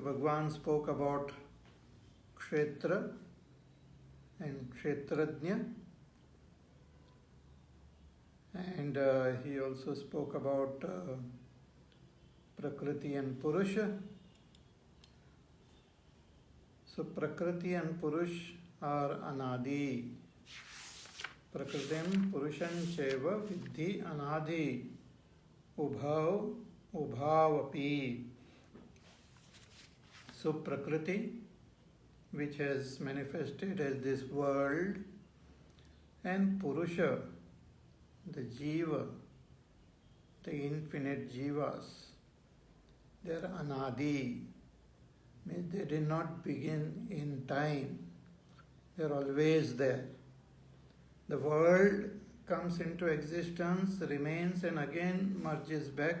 Bhagavan spoke about Kshetra and Kshetrajna, and he also spoke about Prakriti and Purusha. So Prakriti and Purush are Anadi. Prakritim Purusham Cheva Vidhi Anadi Ubhav Ubhavapi. So Prakriti, which has manifested as this world, and Purusha, the Jiva, the infinite Jivas, they are Anadi. Means they did not begin in time. They are always there. The world comes into existence, remains, and again merges back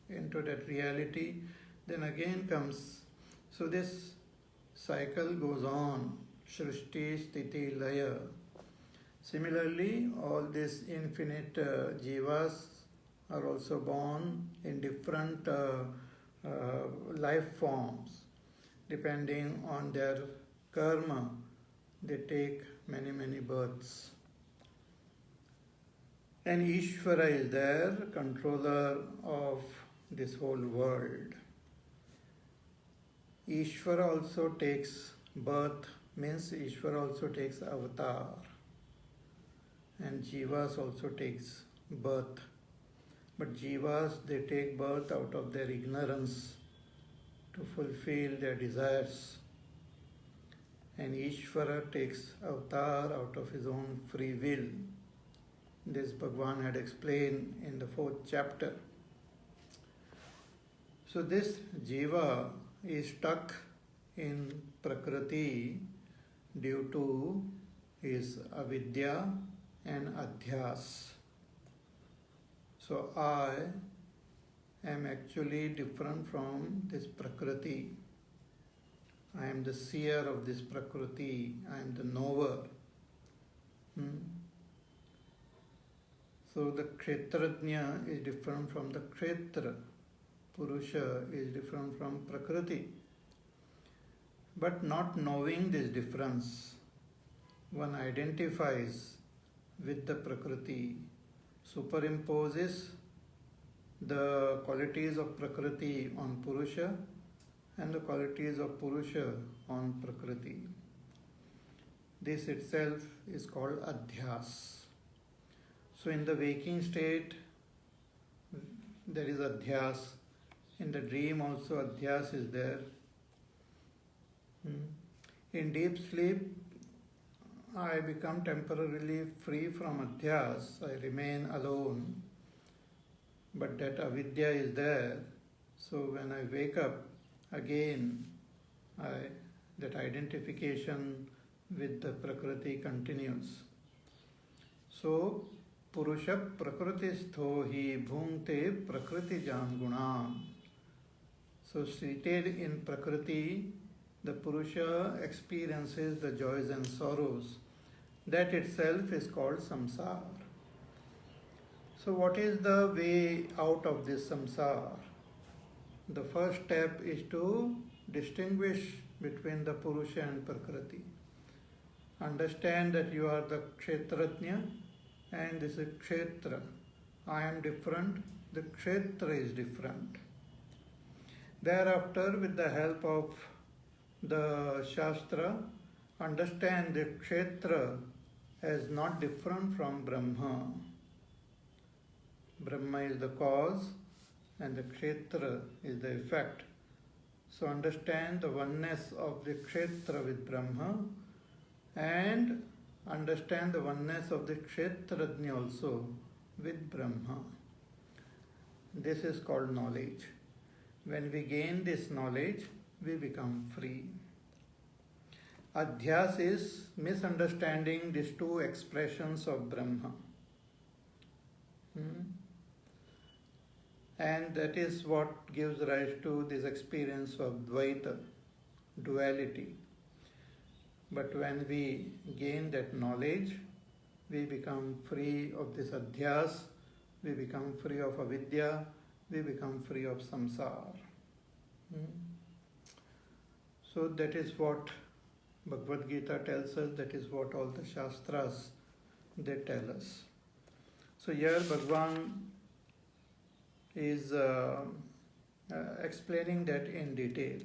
into that reality, then again comes. So this cycle goes on. Shrishti, Sthiti, Laya. Similarly, all these infinite jivas are also born in different life forms. Depending on their karma, they take many, many births. And Ishvara is there, controller of this whole world. Ishvara also takes birth, means Ishvara also takes avatar. And Jivas also takes birth. But Jivas, they take birth out of their ignorance to fulfill their desires. And Ishvara takes avatar out of his own free will. This Bhagavan had explained in the 4th chapter. So this Jiva is stuck in Prakriti due to his avidya and adhyas. So I am actually different from this Prakriti. I am the seer of this Prakriti. I am the knower. So the Kshetrajna is different from the Kshetra. Purusha is different from Prakriti. But not knowing this difference, one identifies with the Prakriti, superimposes the qualities of Prakriti on Purusha and the qualities of Purusha on Prakriti. This itself is called Adhyas. So in the waking state, there is Adhyas. In the dream also Adhyas is there. In deep sleep, I become temporarily free from Adhyas. I remain alone. But that avidya is there. So when I wake up, again, that identification with the Prakriti continues. So, Purusha Prakristho hi bhungte Prakriti jam gunam. So, seated in Prakriti, the Purusha experiences the joys and sorrows. That itself is called samsara. So what is the way out of this samsara? The first step is to distinguish between the Purusha and Prakriti. Understand that you are the Kshetrajna and this is Kshetra. I am different, the Kshetra is different. Thereafter, with the help of the Shastra, understand that Kshetra is not different from Brahma. Brahma is the cause and the Kshetra is the effect. So understand the oneness of the Kshetra with Brahma and understand the oneness of the Kshetrajna also with Brahma. This is called knowledge. When we gain this knowledge, we become free. Adhyas is misunderstanding these two expressions of Brahma. And that is what gives rise to this experience of Dvaita, duality. But when we gain that knowledge, we become free of this adhyas, we become free of avidya, we become free of samsara. So that is what Bhagavad Gita tells us, that is what all the Shastras they tell us. So here Bhagwan is explaining that in detail.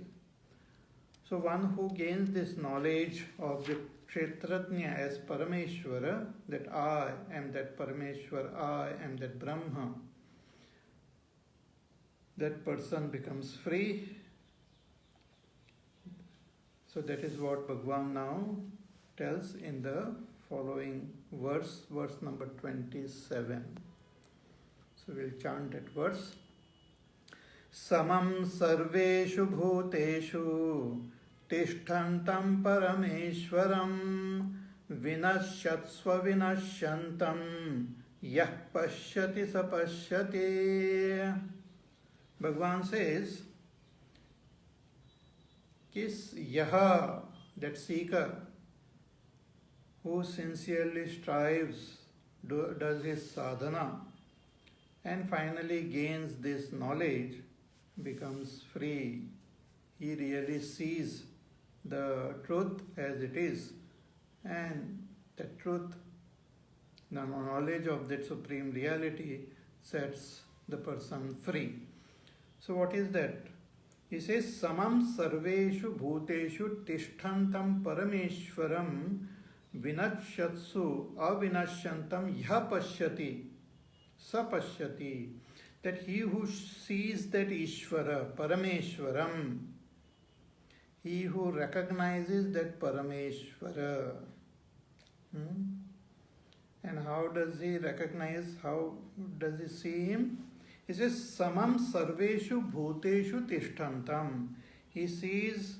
So one who gains this knowledge of the Kshetrajna as Parameshwara, that I am that Parameshwar, I am that Brahma, that person becomes free. So that is what Bhagwan now tells in the following verse number 27. So we'll chant that verse. Samam sarveshu bhuteshu tishtantam parameshwaram vinasyatsva vinashyantam yah pashyati sapashyati. Bhagwan says, Kis yaha, that seeker, who sincerely strives, does his sadhana, and finally gains this knowledge, becomes free. He really sees the truth as it is, and the truth, the knowledge of that supreme reality, sets the person free. So what is that? He says, Samam sarveshu bhuteshu tishtantam parameshwaram vinashyatsu avinashyantam yha pashyati sapashyati. That he who sees that Ishvara, Parameshwaram, he who recognizes that Parameshwara. And how does he recognize, how does he see him? He says, Samam sarveshu bhuteshu tishtantam. He sees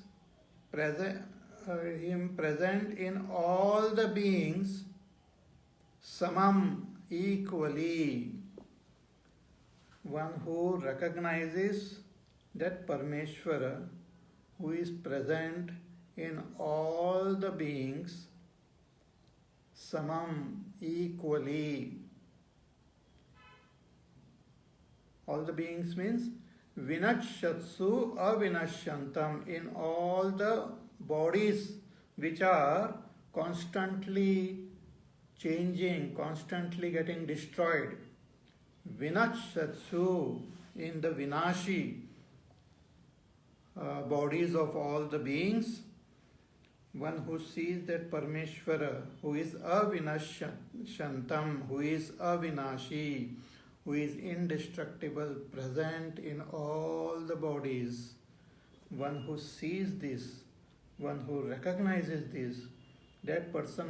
him present in all the beings, samam, equally. One who recognizes that Parameshwara, who is present in all the beings, samam, equally. All the beings means vinashyatsu avinashyantam, in all the bodies which are constantly changing, constantly getting destroyed. Vinashyatsu, in the vinashi bodies of all the beings, one who sees that Parameshwara, who is avinashyantam, who is avinashi, who is indestructible, present in all the bodies. One who sees this, one who recognizes this, that person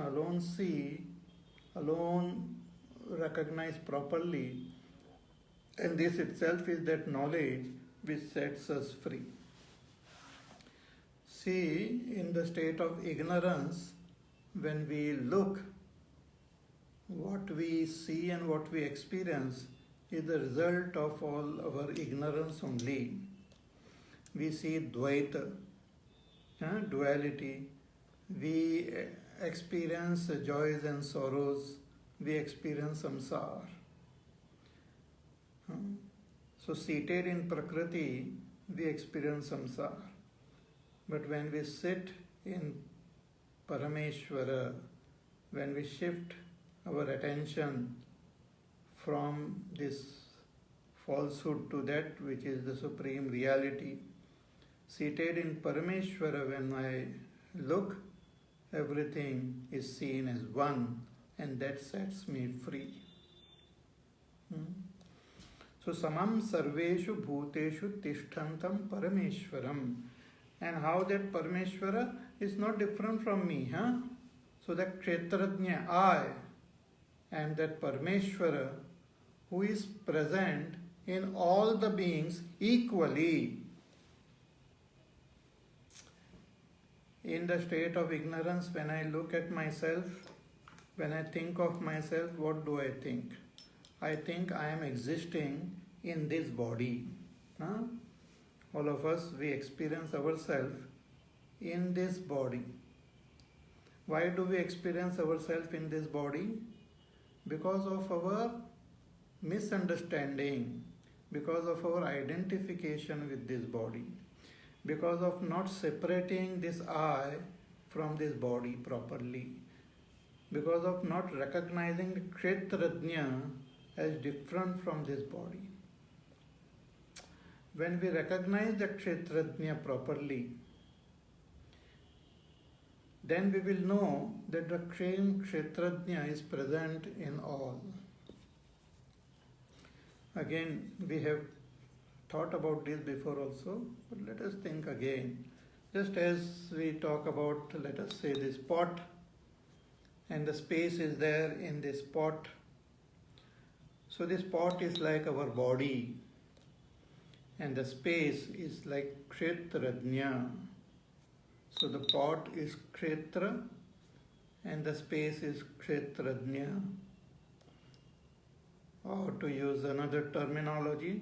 alone recognize properly. And this itself is that knowledge which sets us free. See, in the state of ignorance, when we look, what we see and what we experience is the result of all our ignorance only. We see Dvaita, duality. We experience joys and sorrows. We experience samsara. So seated in Prakriti, we experience samsara. But when we sit in Parameshwara, when we shift our attention from this falsehood to that which is the supreme reality, seated in Parameshwara, when I look, everything is seen as one, and that sets me free. So samam sarveshu bhuteshu tishtantam parameshwaram. And how that Parameshwara is not different from me. So that Kshetrajna, I, and that Parameshwara, who is present in all the beings equally. In the state of ignorance, when I look at myself, when I think of myself, what do I think? I think I am existing in this body. All of us, we experience ourselves in this body. Why do we experience ourselves in this body? Because of our misunderstanding, because of our identification with this body, because of not separating this I from this body properly, because of not recognizing the Kshetrajna as different from this body. When we recognize the Kshetrajna properly, then we will know that the same Kshetrajna is present in all. Again, we have thought about this before also, but let us think again. Just as we talk about, let us say, this pot, and the space is there in this pot. So this pot is like our body, and the space is like Kshetrajna. So the pot is Kshetra and the space is Kshetrajna. Or to use another terminology,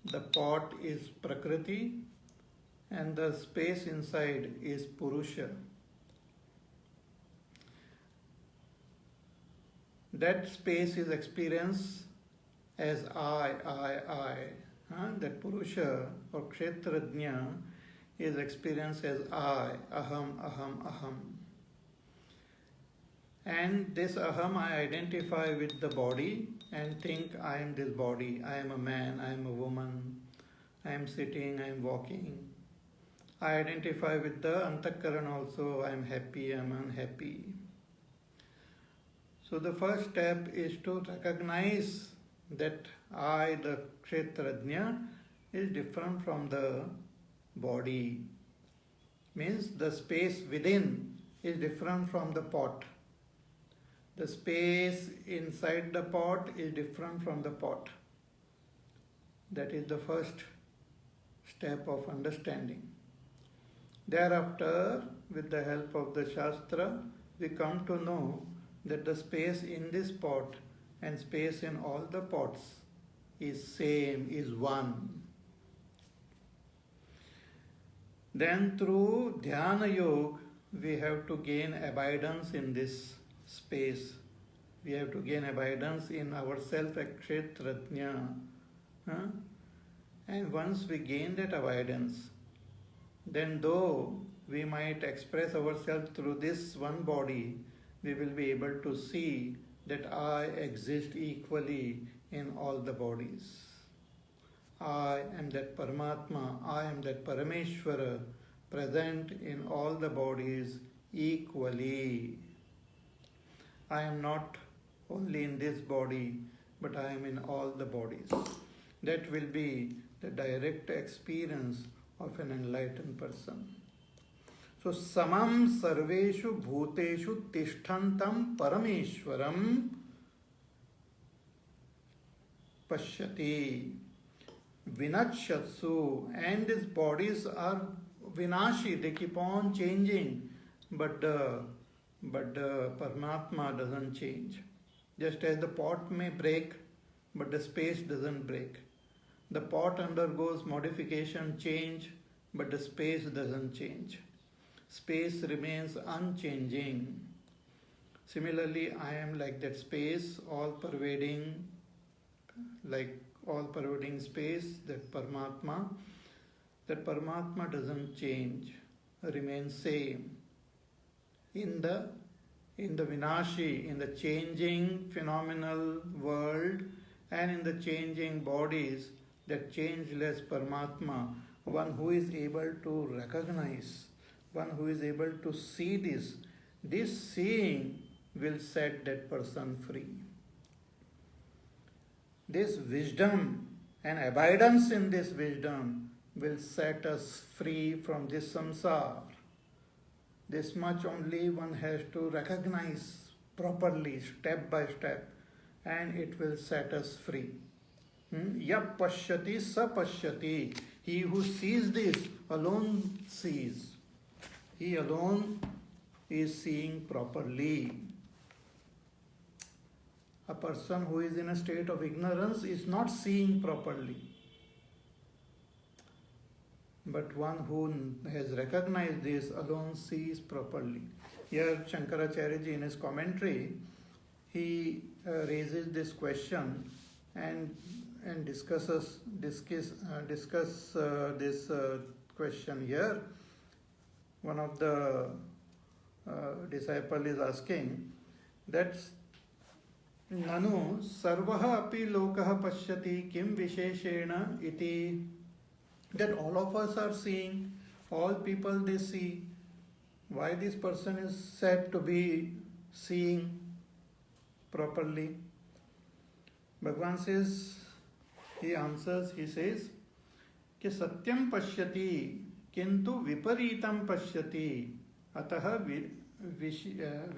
the pot is Prakriti and the space inside is Purusha. That space is experienced as I. That Purusha or Kshetrajna is experienced as I, aham. And this aham I identify with the body and think I am this body, I am a man, I am a woman, I am sitting, I am walking. I identify with the antakaran also, I am happy, I am unhappy. So the first step is to recognize that I, the Kshetrajna, is different from the body. Means the space within is different from the pot. The space inside the pot is different from the pot. That is the first step of understanding. Thereafter, with the help of the Shastra, we come to know that the space in this pot and space in all the pots is same, is one. Then through Dhyana Yoga, we have to gain abidance in this space. We have to gain abidance in ourself, Kshetrajna. And once we gain that abidance, then though we might express ourselves through this one body, we will be able to see that I exist equally in all the bodies. I am that Paramatma, I am that Parameshwara, present in all the bodies equally. I am not only in this body, but I am in all the bodies. That will be the direct experience of an enlightened person. So, samam sarveshu bhuteshu tishtantam parameshwaram pashyati vinachyatsu. And these bodies are vinashi, they keep on changing, but the Paramatma doesn't change. Just as the pot may break, but the space doesn't break. The pot undergoes modification, change, but the space doesn't change. Space remains unchanging. Similarly, I am like that space, all-pervading, like all-pervading space, that Paramatma. That Paramatma doesn't change, remains same. In the Vinashi, in the changing phenomenal world and in the changing bodies, that changeless Paramatma, one who is able to recognize, one who is able to see this seeing will set that person free. This wisdom and abidance in this wisdom will set us free from this samsara. This much only one has to recognize properly, step by step, and it will set us free. Yap pashyati sa pashyati. He who sees this alone sees. He alone is seeing properly. A person who is in a state of ignorance is not seeing properly. But one who has recognized this alone sees properly. Here Shankaracharya ji in his commentary, he raises this question and discuss this question here. One of the disciple is asking that Nanu sarvaha api lokaha pashyati kim visheshena iti, that all of us are seeing, all people they see. Why this person is said to be seeing properly? Bhagavan says, he answers, he says, कि सत्यम पश्यति किंतु विपरीतम पश्यति अतः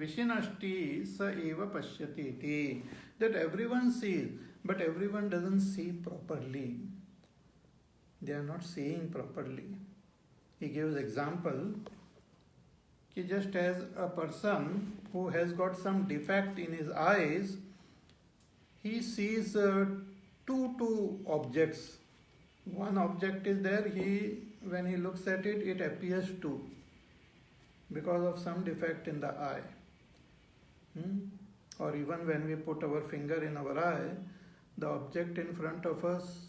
विशिनष्टि स एव पश्यति इति. That everyone sees, but everyone doesn't see properly. They are not seeing properly. He gives example कि just as a person who has got some defect in his eyes, he sees two objects. One object is there, when he looks at it, it appears two because of some defect in the eye. Or even when we put our finger in our eye, the object in front of us,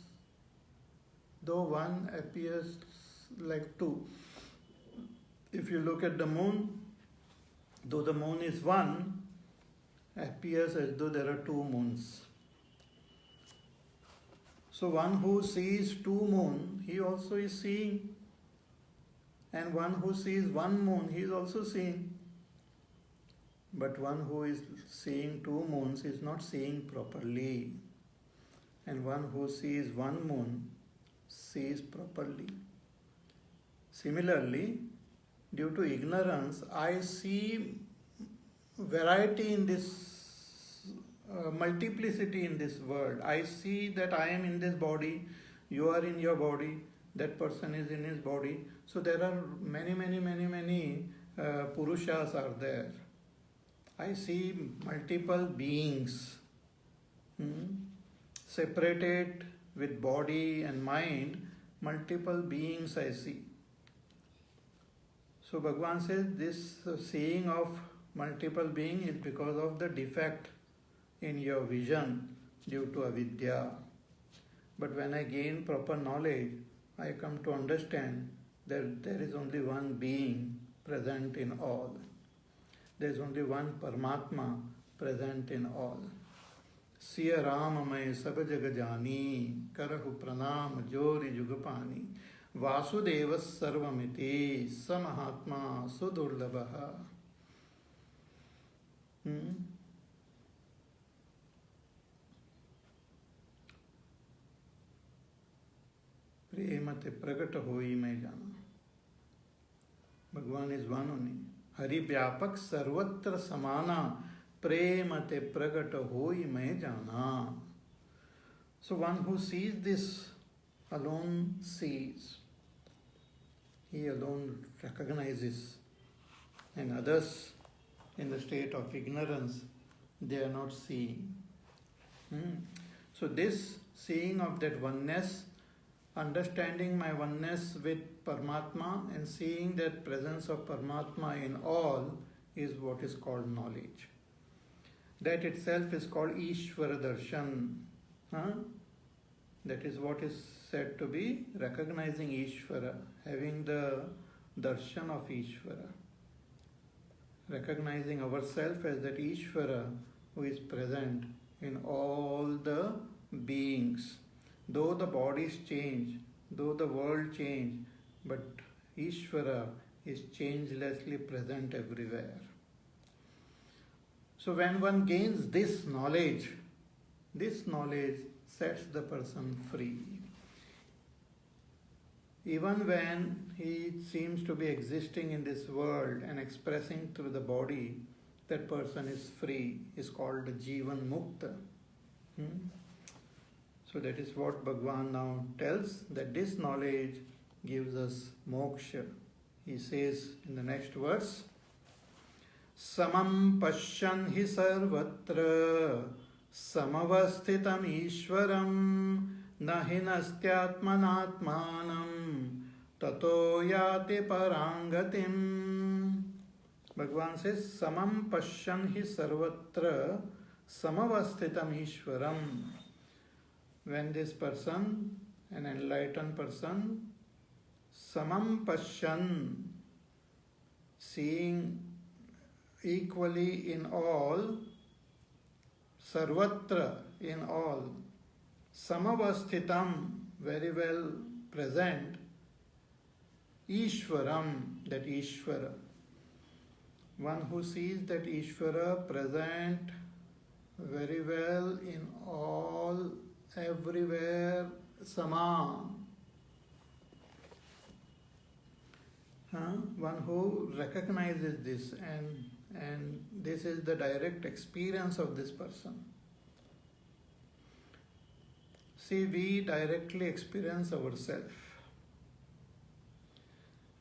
though one appears like two. If you look at the moon, though the moon is one, appears as though there are two moons. So one who sees two moon, he also is seeing. And one who sees one moon, he is also seeing. But one who is seeing two moons is not seeing properly. And one who sees one moon sees properly. Similarly, due to ignorance, I see variety in this multiplicity in this world. I see that I am in this body, you are in your body, that person is in his body. So there are many Purushas are there. I see multiple beings, separated with body and mind, multiple beings I see. So Bhagavan says this seeing of multiple beings is because of the defect in your vision due to avidya. But when I gain proper knowledge, I come to understand that there is only one being present in all. There is only one Paramatma present in all. Siya Rama mai sab jag jani, karahu pranam jori jugapani, Vasudevas sarvamiti, samahatma sudurlabha. प्रेम ते प्रकट होई मैं जाना. Bhagavan is one only. Hari व्यापक सर्वत्र समाना, प्रेम ते प्रकट होई मैं जाना. So one who sees this alone sees. He alone recognizes. And others in the state of ignorance, they are not seeing. So this seeing of that oneness, understanding my oneness with Paramatma and seeing that presence of Paramatma in all is what is called knowledge. That itself is called Ishvara Darshan. That is what is said to be recognizing Ishvara, having the darshan of Ishvara. Recognizing ourselves as that Ishvara who is present in all the beings. Though the bodies change, though the world change, but Ishvara is changelessly present everywhere. So when one gains this knowledge sets the person free. Even when he seems to be existing in this world and expressing through the body, that person is free, is called Jivan Mukta. So that is what Bhagavan now tells, that this knowledge gives us moksha. He says in the next verse, Samam Pashyan hi sarvatra samavasthitam ishvaram nahi nastyatmanatmanam tato yati parangatim. Bhagavan says, Samam Pashyan hi sarvatra samavasthitam ishvaram. When this person, an enlightened person, Samam Pashyan, seeing equally in all, Sarvatra, in all, Samavasthitam, very well present, Ishwaram, that Ishvara. One who sees that Ishvara present very well in all, everywhere, Sama. One who recognizes this, and this is the direct experience of this person. See, we directly experience ourselves.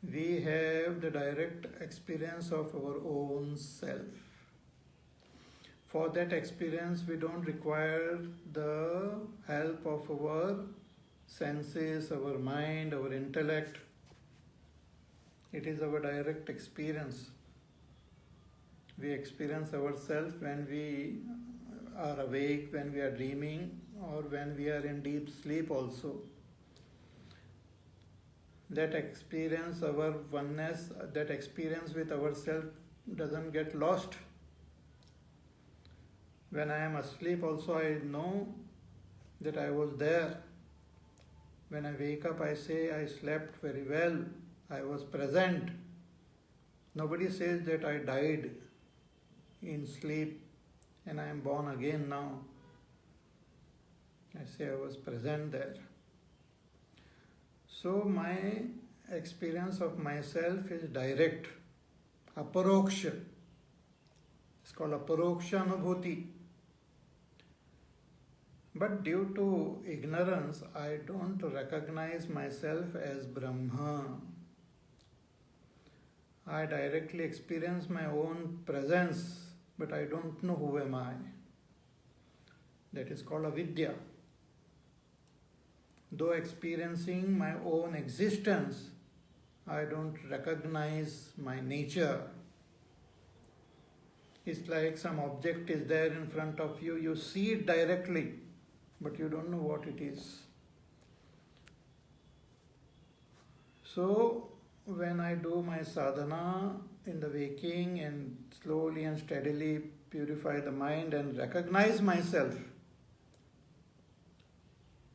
We have the direct experience of our own self. For that experience, we don't require the help of our senses, our mind, our intellect. It is our direct experience. We experience ourselves when we are awake, when we are dreaming, or when we are in deep sleep also. That experience, our oneness, that experience with ourselves doesn't get lost. When I am asleep also, I know that I was there. When I wake up, I say I slept very well. I was present. Nobody says that I died in sleep and I am born again now. I say I was present there. So my experience of myself is direct, aparoksha. It's called aparoksha anubhuti. But due to ignorance, I don't recognize myself as Brahma. I directly experience my own presence, but I don't know who am I. That is called avidya. Though experiencing my own existence, I don't recognize my nature. It's like some object is there in front of you, you see it directly, but you don't know what it is. So, when I do my sadhana in the waking and slowly and steadily purify the mind and recognize myself,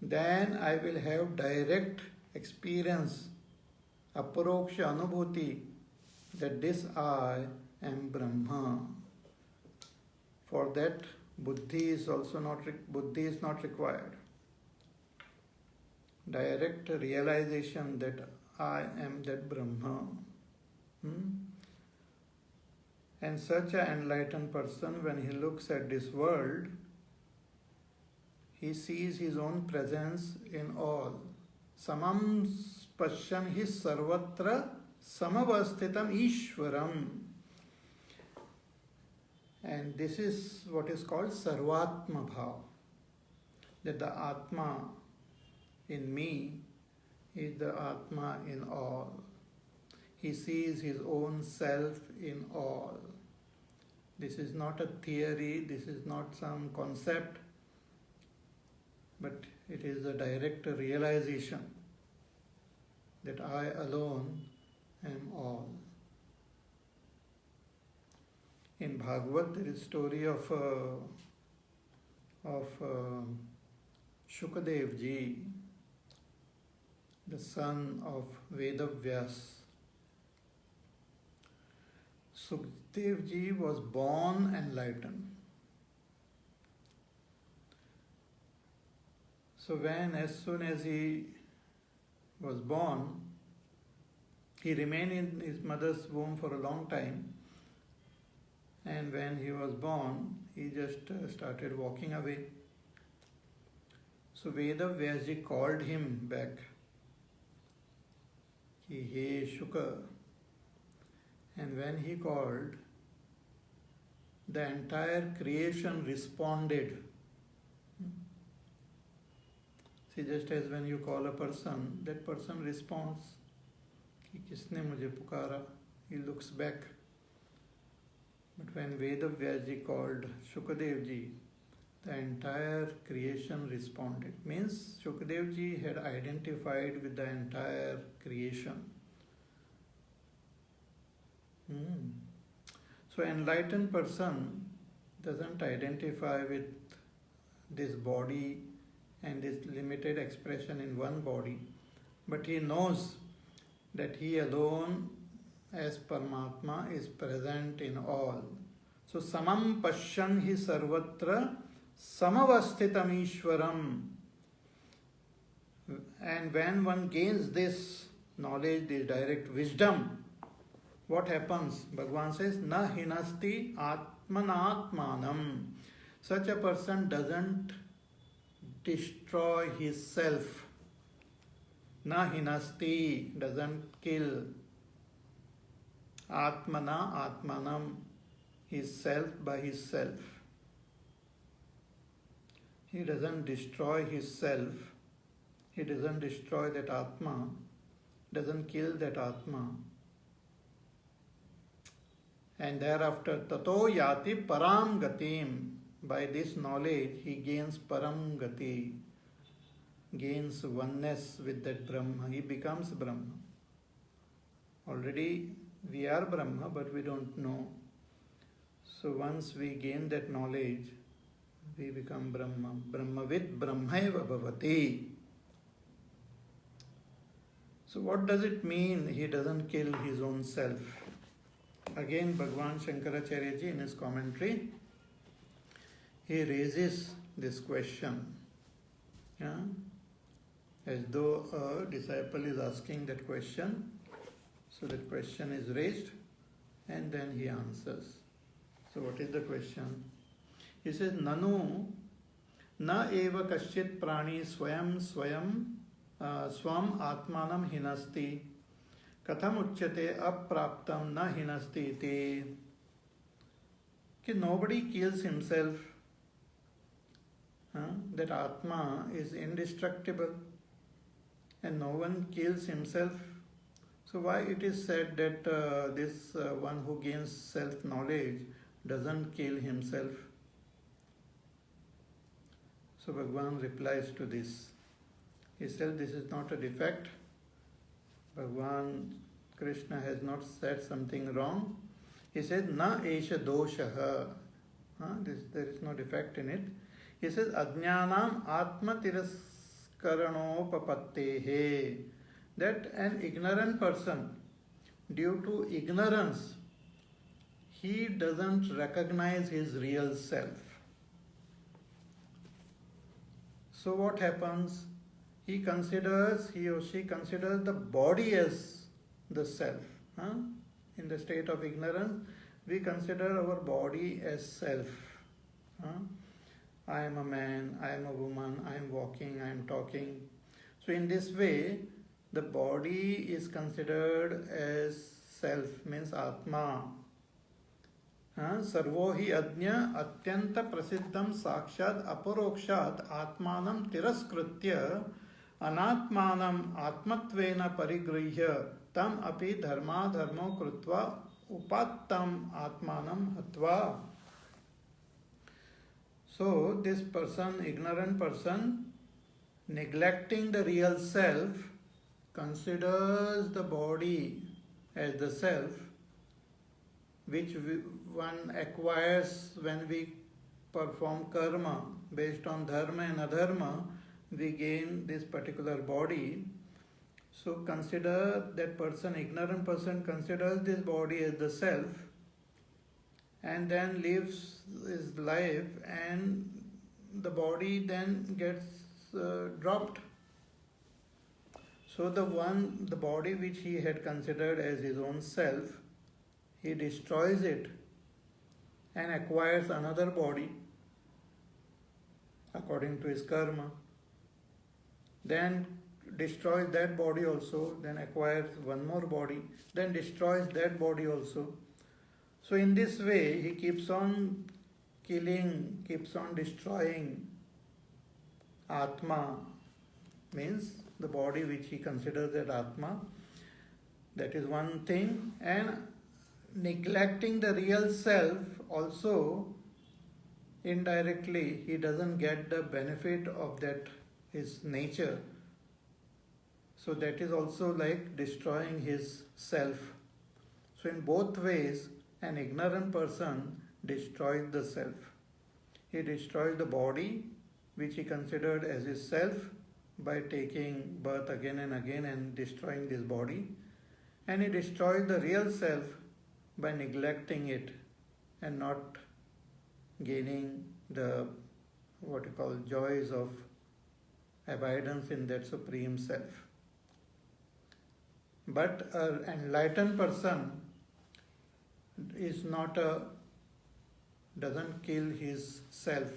then I will have direct experience, aparoksha anubhuti, that this I am Brahma. For that, buddhi is not required. Direct realization that I am that Brahma. And such an enlightened person, when he looks at this world, he sees his own presence in all. Samam pashyan hi sarvatra samavasthitam ishwaram. And this is what is called sarvatma bhav. That the Atma in me is the Atma in all. He sees his own self in all. This is not a theory, this is not some concept, but it is a direct realization that I alone am all. In Bhagavad, there is a story of Shukadev ji, the son of Vedavyas. Sukadev ji was born enlightened. So as soon as he was born, he remained in his mother's womb for a long time. And when he was born, he just started walking away. So Vedavyasji called him back. Hey Shuka. And when he called, the entire creation responded. See, just as when you call a person, that person responds. Ki kisne mujhe pukara? He looks back. But when Vedavyasji called Shukadev ji, the entire creation responded. Means Shukdev ji had identified with the entire creation. So enlightened person doesn't identify with this body and this limited expression in one body, but he knows that he alone as Paramatma is present in all. So samam pashyan hi sarvatra samavasthitam ishwaram. And when one gains this knowledge, this direct wisdom, what happens? Bhagavan says, na hinasti atmanatmanam. Such a person doesn't destroy his self. Na hinasti, doesn't kill. Atmana atmanam, his self by his self. He doesn't destroy his self. He doesn't destroy that Atma, doesn't kill that Atma. And thereafter, tato yati param gatim. By this knowledge, he gains param gati, gains oneness with that Brahma. He becomes Brahma. Already we are Brahma, but we don't know. So once we gain that knowledge, we become Brahma. Brahmavid Brahmaiva bhavati. So what does it mean he doesn't kill his own self? Again, Bhagavan Shankaracharya ji in his commentary, he raises this question. As though a disciple is asking that question. So that question is raised and then he answers. So what is the question? He says, Nanu na eva kasyit prani swam atmanam hinasti katham uchyate apraptam na hinasti iti. Nobody kills himself. That Atma is indestructible and no one kills himself. So why it is said that this one who gains self-knowledge doesn't kill himself? So Bhagavan replies to this. He said this is not a defect. Bhagavan Krishna has not said something wrong. He said, na esha doshaha. There is no defect in it. He says, ajnanam atma tiraskaranopapatte. That an ignorant person, due to ignorance, he doesn't recognize his real self. So what happens? He or she considers the body as the self. In the state of ignorance, we consider our body as self. I am a man, I am a woman, I am walking, I am talking. So in this way, the body is considered as self, means Atma. Sarvo hi ajna atyanta prasiddham sakshat aparokshat atmanam tiraskritya anatmanam atmatvena parigrihya tam api dharma dharmo krutva upattam atmanam hatva. So this person, ignorant person, neglecting the real self, considers the body as the self, which one acquires when we perform karma. Based on dharma and adharma, we gain this particular body. So consider that person, ignorant person, considers this body as the self and then lives his life, and the body then gets dropped. So the body which he had considered as his own self, he destroys it and acquires another body according to his karma. Then destroys that body also, then acquires one more body, then destroys that body also. So in this way, he keeps on killing, keeps on destroying Atma, means the body which he considers as Atma. That is one thing. And neglecting the real self also, indirectly he doesn't get the benefit of that his nature. So that is also like destroying his self. So in both ways, an ignorant person destroys the self. He destroys the body, which he considered as his self, by taking birth again and again and destroying this body. And he destroys the real self by neglecting it and not gaining the what you call joys of abidance in that supreme self. But an enlightened person is not a doesn't kill his self.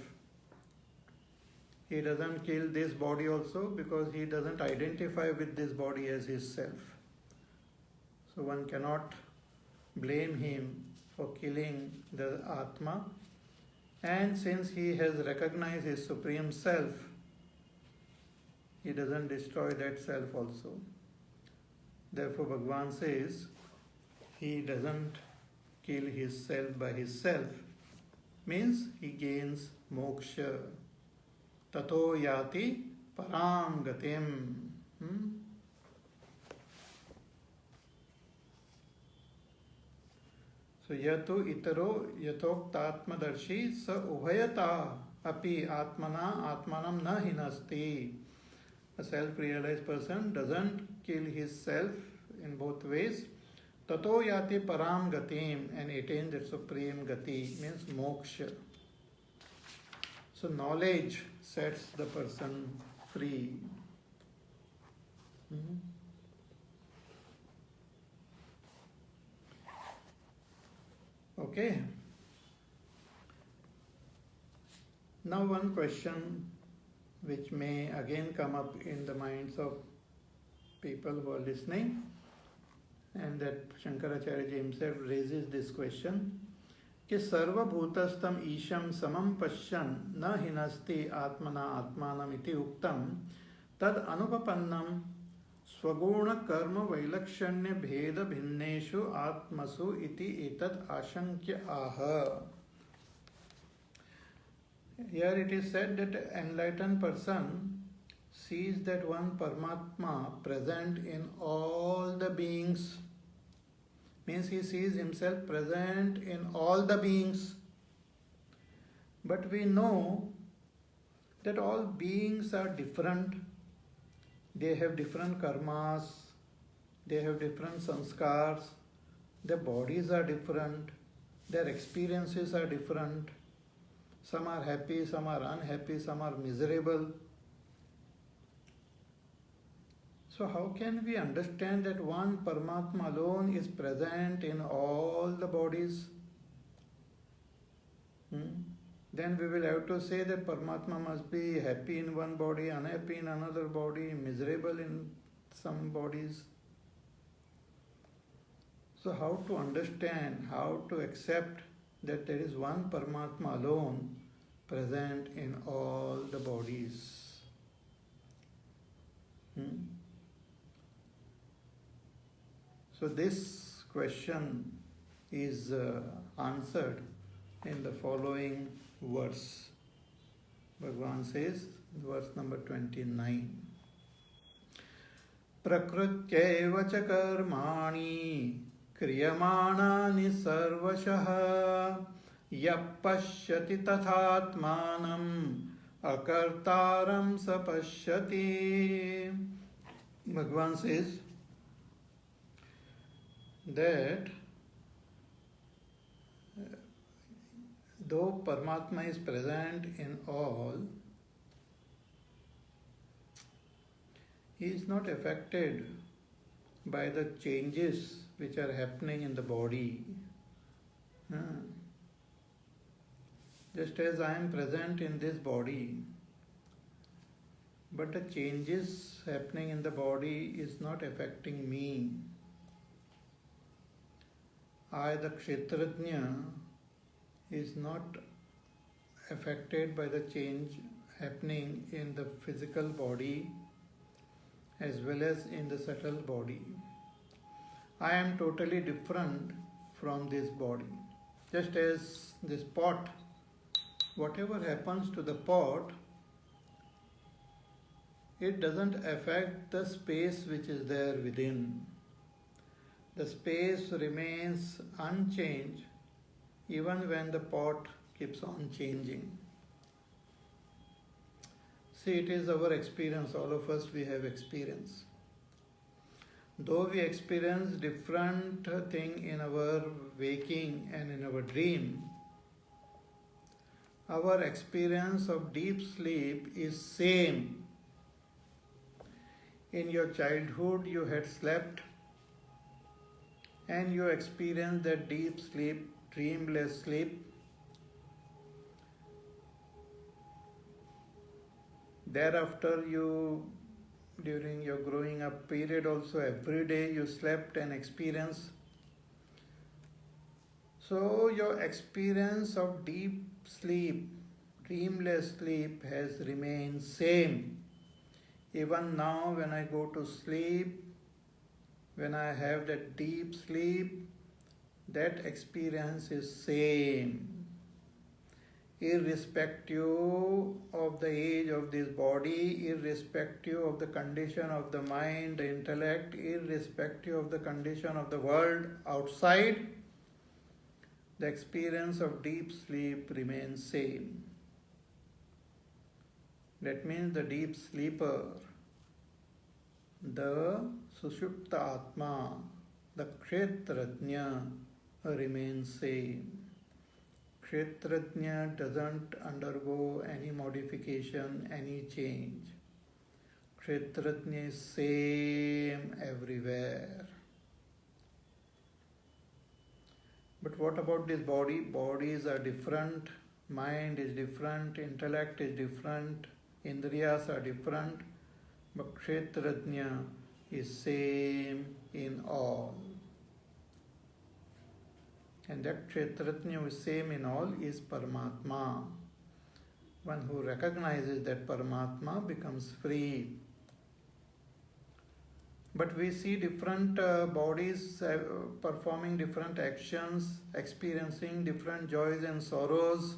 He doesn't kill this body also because he doesn't identify with this body as his self. So one cannot blame him for killing the Atma. And since he has recognized his supreme self, he doesn't destroy that self also. Therefore Bhagavan says he doesn't kill his self by his self, means he gains moksha. Tato yati param gatim. So yatu itaro yatoktatmadarshi sa ubhayata api atmanam na hinasti. A self-realized person doesn't kill his self in both ways. Tato yati param gatim, and attains that supreme gati, means moksha. So knowledge sets the person free. Okay. Now one question which may again come up in the minds of people who are listening, and that Shankaracharya himself raises this question, कि सर्वभूतस्थम ईशम समम पश्यन् न हिनस्ति आत्मना आत्मानम् इति उक्तम तद अनुपपन्नम स्वगुण कर्म वैलक्षण्य भेद भिन्नेषु आत्मसु इति एतद् आशंक्य आह. Here it is said that an enlightened person sees that one Paramatma present in all the beings. Means he sees himself present in all the beings. But we know that all beings are different. They have different karmas, they have different sanskars, their bodies are different, their experiences are different. Some are happy, some are unhappy, some are miserable. So how can we understand that one Paramatma alone is present in all the bodies? Then we will have to say that Paramatma must be happy in one body, unhappy in another body, miserable in some bodies. So how to understand, how to accept that there is one Paramatma alone present in all the bodies? So this question is answered in the following verse. Bhagavan says, verse number 29. Prakrutyaiva cha karmani kriyamānāni sarvashah yappashyati tathatmanam akartaram sapashyati. Bhagavan says that though Paramatma is present in all, he is not affected by the changes which are happening in the body. Just as I am present in this body, but the changes happening in the body is not affecting me. I, the Kshetrajna, is not affected by the change happening in the physical body as well as in the subtle body. I am totally different from this body. Just as this pot whatever happens to the pot, it doesn't affect the space which is there within. The space remains unchanged even when the pot keeps on changing. See, it is our experience, all of us, we have experience. Though we experience different thing in our waking and in our dream, our experience of deep sleep is same. In your childhood you had slept and you experienced that deep sleep, dreamless sleep. Thereafter during your growing up period also, every day you slept and experienced. So your experience of deep sleep, dreamless sleep has remained same. Even now when I go to sleep, when I have that deep sleep, that experience is same. Irrespective of the age of this body, irrespective of the condition of the mind, the intellect, irrespective of the condition of the world outside, the experience of deep sleep remains same. That means the deep sleeper, the Sushupta Atma, the Kshetrajna remains same. Kshetrajna doesn't undergo any modification, any change. Kshetrajna is same everywhere. But what about this body? Bodies are different, mind is different, intellect is different, indriyas are different, but Kshetrajna is same in all. And that Kshetrajna who is same in all is Paramatma. One who recognizes that Paramatma becomes free. But we see different bodies performing different actions, experiencing different joys and sorrows.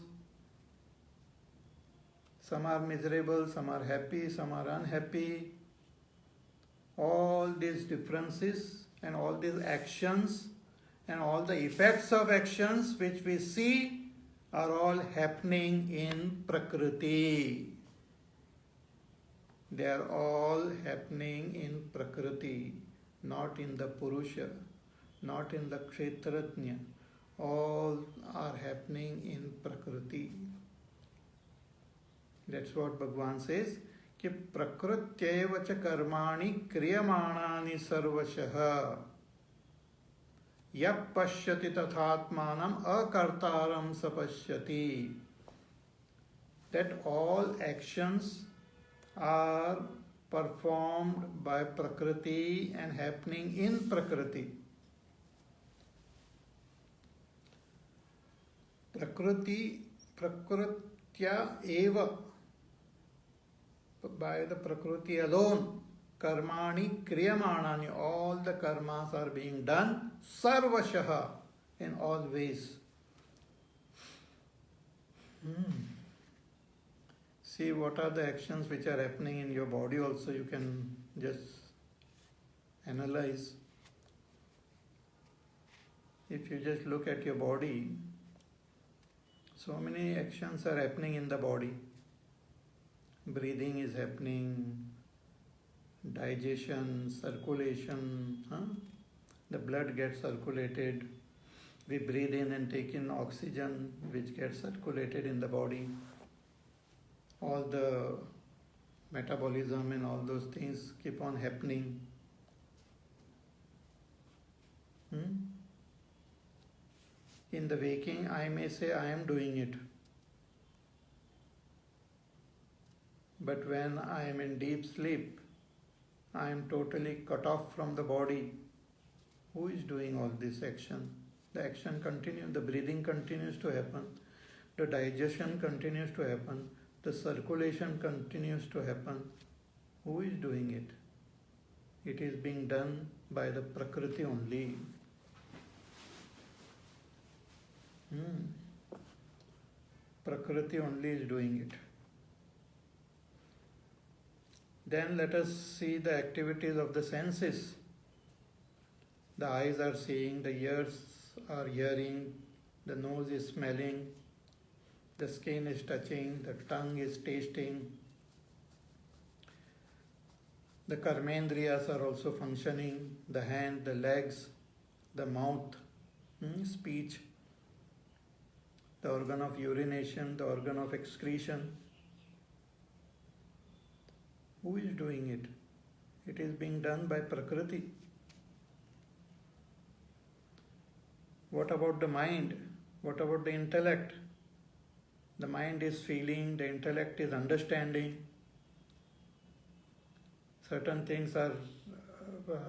Some are miserable, some are happy, some are unhappy. All these differences and all these actions and all the effects of actions which we see are all happening in Prakriti. They are all happening in Prakriti, not in the Purusha, not in the Kshetrajna. All are happening in Prakriti. That's what Bhagavan says, कि प्रकृत्यैव च कर्माणि क्रियमाणानि सर्वशः यः पश्यति तथात्मानम् अकर्तारं स पश्यति. That all actions are performed by Prakriti and happening in Prakriti. Prakritya eva, by the Prakriti alone, karmani kriyamanani, all the karmas are being done, sarvashaha, in all ways. See what are the actions which are happening in your body also, you can just analyze. If you just look at your body, so many actions are happening in the body. Breathing is happening, digestion, circulation, the blood gets circulated. We breathe in and take in oxygen which gets circulated in the body. All the metabolism and all those things keep on happening. In the waking, I may say I am doing it. But when I am in deep sleep, I am totally cut off from the body. Who is doing all this action? The action continues, the breathing continues to happen, the digestion continues to happen, the circulation continues to happen. Who is doing it? It is being done by the Prakriti only. Prakriti only is doing it. Then let us see the activities of the senses. The eyes are seeing, the ears are hearing, the nose is smelling, the skin is touching, the tongue is tasting. The karmendriyas are also functioning, the hand, the legs, the mouth, speech, the organ of urination, the organ of excretion. Who is doing it? It is being done by Prakriti. What about the mind? What about the intellect? The mind is feeling, the intellect is understanding. Certain things are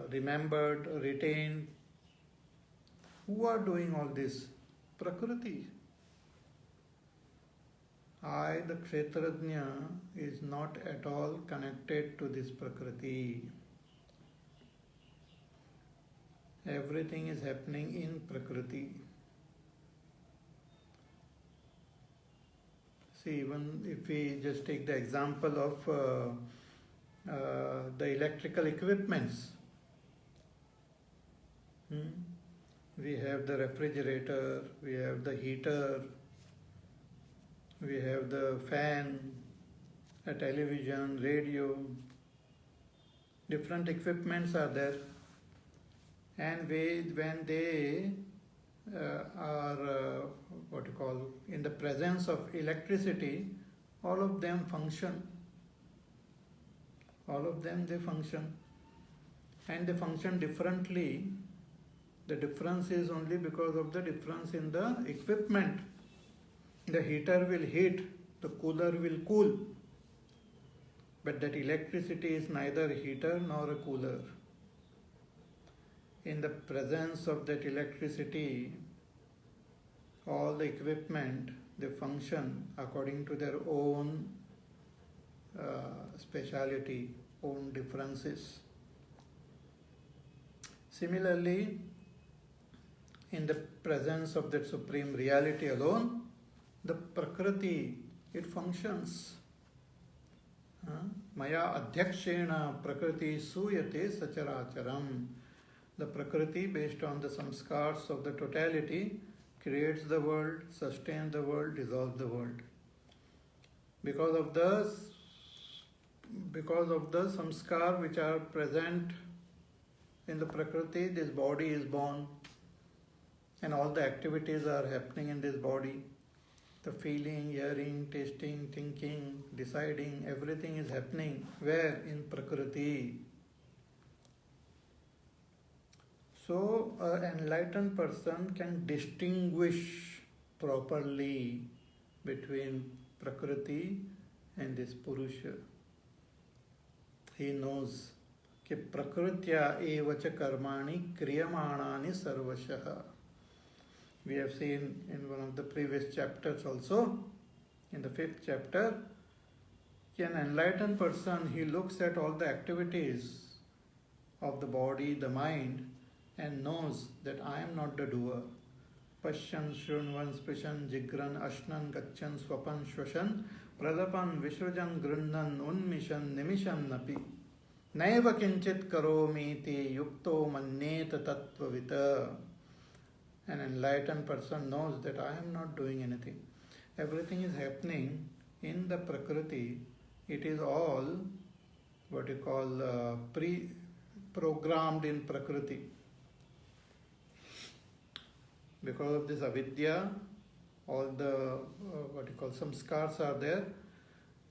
remembered, retained. Who are doing all this? Prakriti. I, the Kshetrajna, is not at all connected to this Prakriti. Everything is happening in Prakriti. See, even if we just take the example of the electrical equipments, we have the refrigerator, we have the heater, we have the fan, a television, radio, different equipments are there. And when they are in the presence of electricity, all of them function. All of them, they function. And they function differently. The difference is only because of the difference in the equipment. The heater will heat, the cooler will cool. But that electricity is neither a heater nor a cooler. In the presence of that electricity, all the equipment, they function according to their own speciality, own differences. Similarly, in the presence of that Supreme Reality alone, the Prakriti, it functions. Maya adhyakshena prakriti suyate sacharacharam. The Prakriti, based on the samskars of the totality, creates the world, sustains the world, dissolves the world. Because of the samskar which are present in the Prakriti, this body is born, and all the activities are happening in this body. The feeling, hearing, tasting, thinking, deciding, everything is happening. Where? In Prakriti. So, an enlightened person can distinguish properly between Prakriti and this Purusha. He knows that Prakritya evacha karmani kriyamanani sarvashaha. We have seen in one of the previous chapters also, in the 5th chapter, an enlightened person, he looks at all the activities of the body, the mind, and knows that I am not the doer. Pashyan, Shrunvan, Spishan, Jigran, Ashnan, Gachan, Swapan, Shwashan, Pralapan, Vishwajan, Grundan, Unmishan, Nimishan, Napi. Naiva kinchit karomi te yukto manneta tattvavita. An enlightened person knows that I am not doing anything. Everything is happening in the Prakriti. It is all pre-programmed in Prakriti. Because of this avidya, all the samskars are there,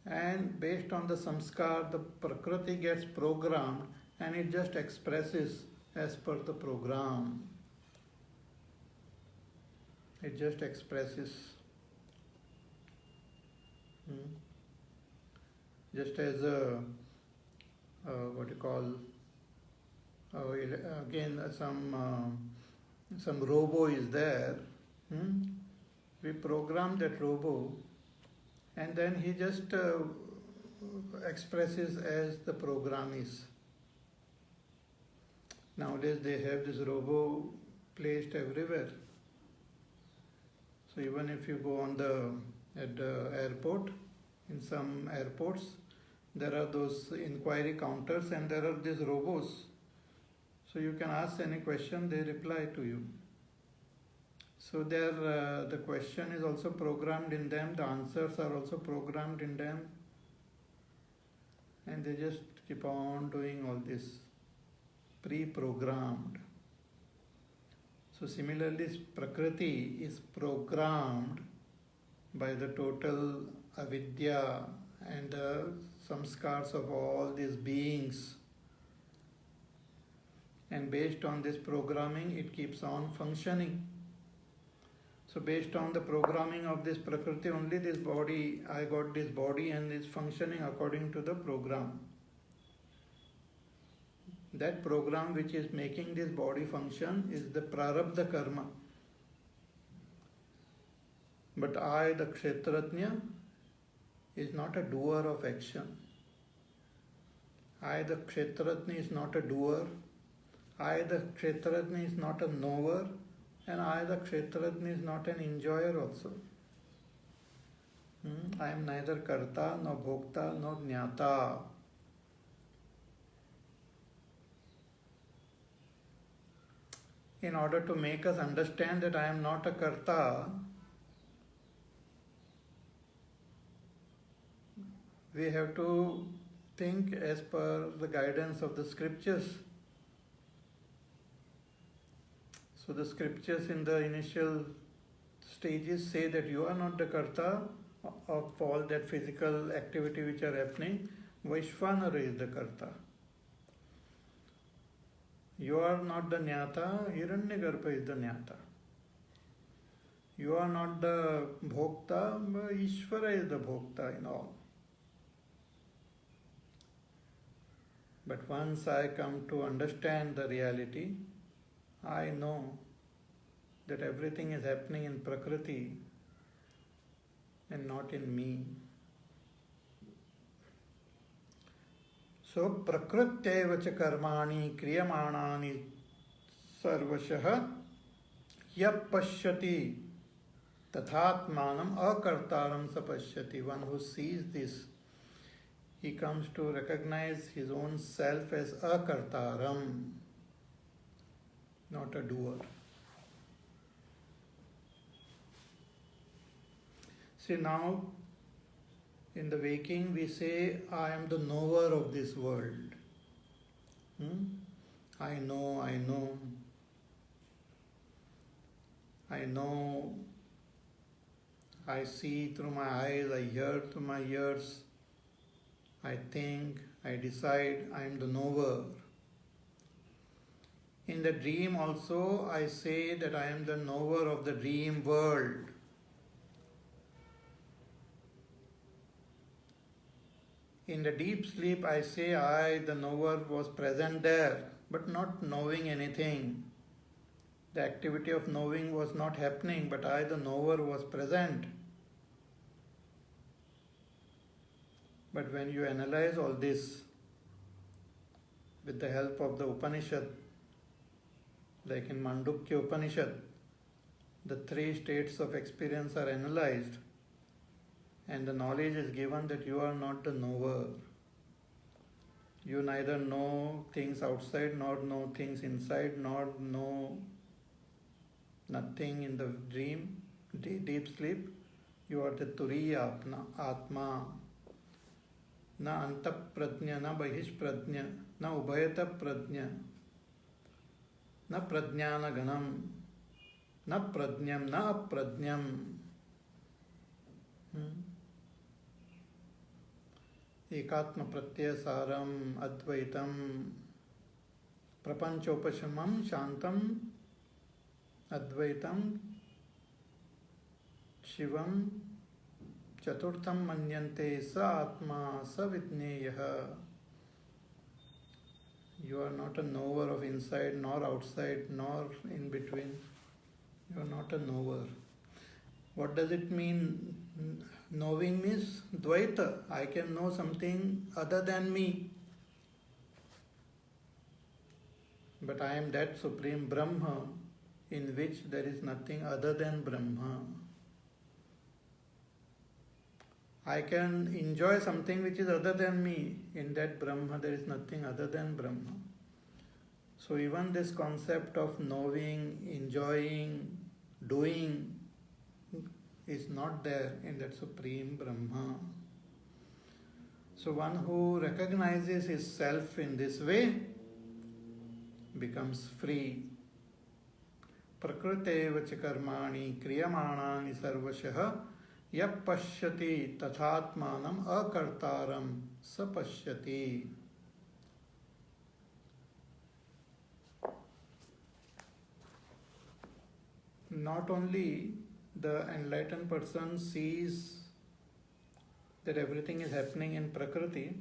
and based on the samskar, the Prakriti gets programmed and it just expresses as per the program. It just expresses. Just as again some robo is there. We program that robo, and then he just expresses as the program is. Nowadays they have this robo placed everywhere. So even if you go on the at the airport. In some airports, there are those inquiry counters and there are these robots. So you can ask any question, they reply to you. So the question is also programmed in them, the answers are also programmed in them, and they just keep on doing all this pre-programmed. So similarly, Prakriti is programmed by the total avidya and the samskars of all these beings. And based on this programming, it keeps on functioning. So based on the programming of this Prakriti, only this body, I got this body and it's functioning according to the program. That program which is making this body function is the prarabdha karma. But I, the Kshetratnya, is not a doer of action. I, the Kshetratnya, is not a doer. I, the Kshetratnya, is not a knower. And I, the Kshetratnya, is not an enjoyer also. I am neither karta, nor bhokta, nor jnata. In order to make us understand that I am not a karta, we have to think as per the guidance of the scriptures. So the scriptures in the initial stages say that you are not the karta of all that physical activity which are happening. Vaishvanara is the karta. You are not the jnata, Hiranyagarbha is the jnata. You are not the bhokta, but Ishvara is the bhokta in all. But once I come to understand the reality, I know that everything is happening in Prakriti and not in me. So, Prakrityeva cha karmani kriyamanani sarvashah yap pashyati tathatmanam akartaram sapashyati. One who sees this, he comes to recognize his own self as akartaram, not a doer. See, now in the waking we say, I am the knower of this world. I know, I know. I know, I see through my eyes, I hear through my ears, I think, I decide, I am the knower. In the dream also, I say that I am the knower of the dream world. In the deep sleep, I say I, the knower, was present there, but not knowing anything. The activity of knowing was not happening, but I, the knower, was present. But when you analyze all this with the help of the Upanishad, like in Mandukya Upanishad, the three states of experience are analyzed and the knowledge is given that you are not the knower. You neither know things outside nor know things inside nor know nothing in the dream, deep sleep. You are the Turiya Atma. Na anta prajna, na bahish prajna, na ubhayata prajna, na prajnana ganam, na prajnyam, na aprajnyam. Ekatma pratyaya saram advaitam prapanchopashamam shantam advaitam shivam chaturtham manyante sa atma sa vidneyaha. You are not a knower of inside nor outside nor in between. You are not a knower. What does it mean? Knowing means Dvaita. I can know something other than me. But I am that Supreme Brahma in which there is nothing other than Brahma. I can enjoy something which is other than me. In that Brahma, there is nothing other than Brahma. So even this concept of knowing, enjoying, doing is not there in that Supreme Brahma. So one who recognizes his self in this way becomes free. Prakruteva cha karmani kriyamanani sarvashah yap pashyati tathatmanam akartaram sapashyati. Not only the enlightened person sees that everything is happening in Prakriti,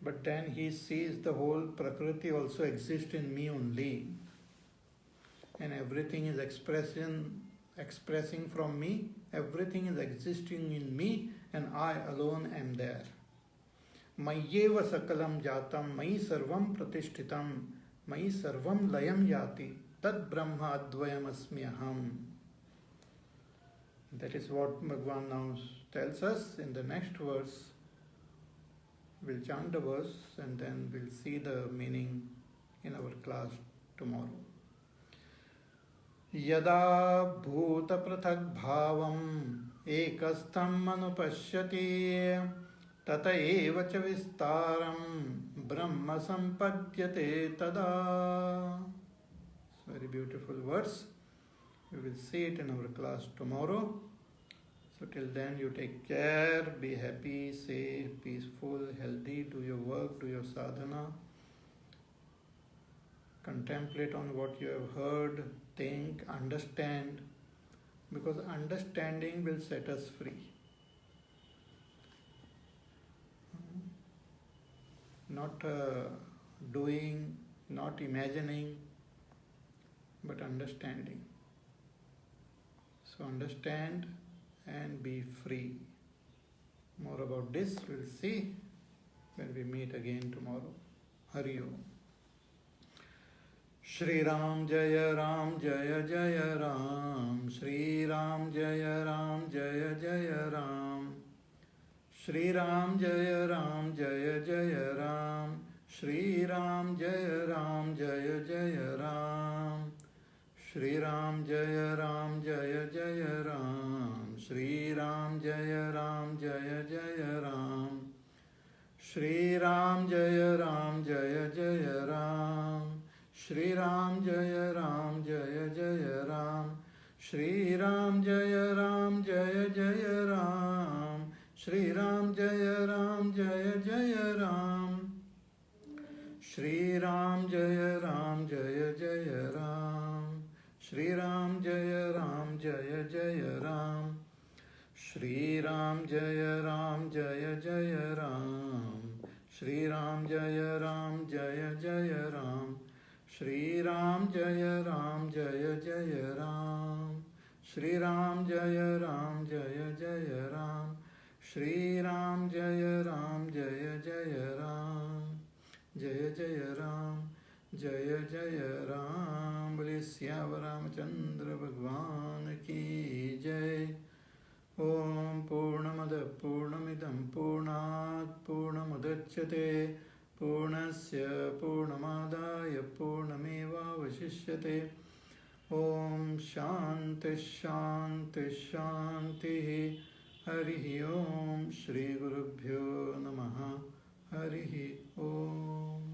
but then he sees the whole Prakriti also exists in me only, and everything is expressing from me, everything is existing in me, and I alone am there. Mayyeva sakalam jatam, mayi sarvam pratishtitam, mayi sarvam layam yati, tad brahma advayam asmi aham. That is what Bhagavan now tells us in the next verse. We'll chant the verse and then we'll see the meaning in our class tomorrow. Yada bhuta prathak bhavam ekastham anupashyati tata eva cha vistaram brahma sampadhyate tada. Very beautiful verse. We will see it in our class tomorrow. So till then you take care, be happy, safe, peaceful, healthy, do your work, do your sadhana. Contemplate on what you have heard, think, understand, because understanding will set us free. Not doing, not imagining, but understanding. So understand and be free. More about this we'll see when we meet again tomorrow. Hari Om. Shri Ram Jaya Ram Jaya Jaya Ram. Shri Ram Jaya Ram Jaya Jaya Ram. Shri Ram Jaya Ram Jaya Jaya Ram. Shri Ram Jaya Ram Jaya Jaya Ram. Shri Ram Jaya Ram Jaya Jaya Ram. Shri Ram Jaya Ram Jaya Jaya Ram. Shri Ram Jaya Ram Jaya Jaya Ram. Shri Ram Jaya Ram Jaya Jaya Ram. Shri Ram Jaya Ram Jaya Jaya Ram. Shri Ram Jaya Ram Jaya Jaya Ram. Shri Ram Jaya Ram Jaya Jaya Ram. Shri Ram Jaya Ram Jaya Jaya Ram. Shri Ram Jaya Ram Jaya Jaya Ram. Shri Ram Jaya Ram Jaya Jaya Ram. Shri Ram Jaya Ram Jaya Jaya Ram. Shri Ram Jaya Ram Jaya Jaya Ram. Shri Ram Jaya Ram Jaya Jaya Ram. Jaya Jaya Ram. Jaya Jaya Ram. Bole Syavar Ramachandra Bhagwan ki Jai. Om Purnamada Purnamidam Purnat Purnamudachyate Purnasya Purnamadaya Purnameva Vashishyate. Om Shanti Shanti Shanti. Harihi Om. Shri Gurubhyo Namaha. Harihi Om.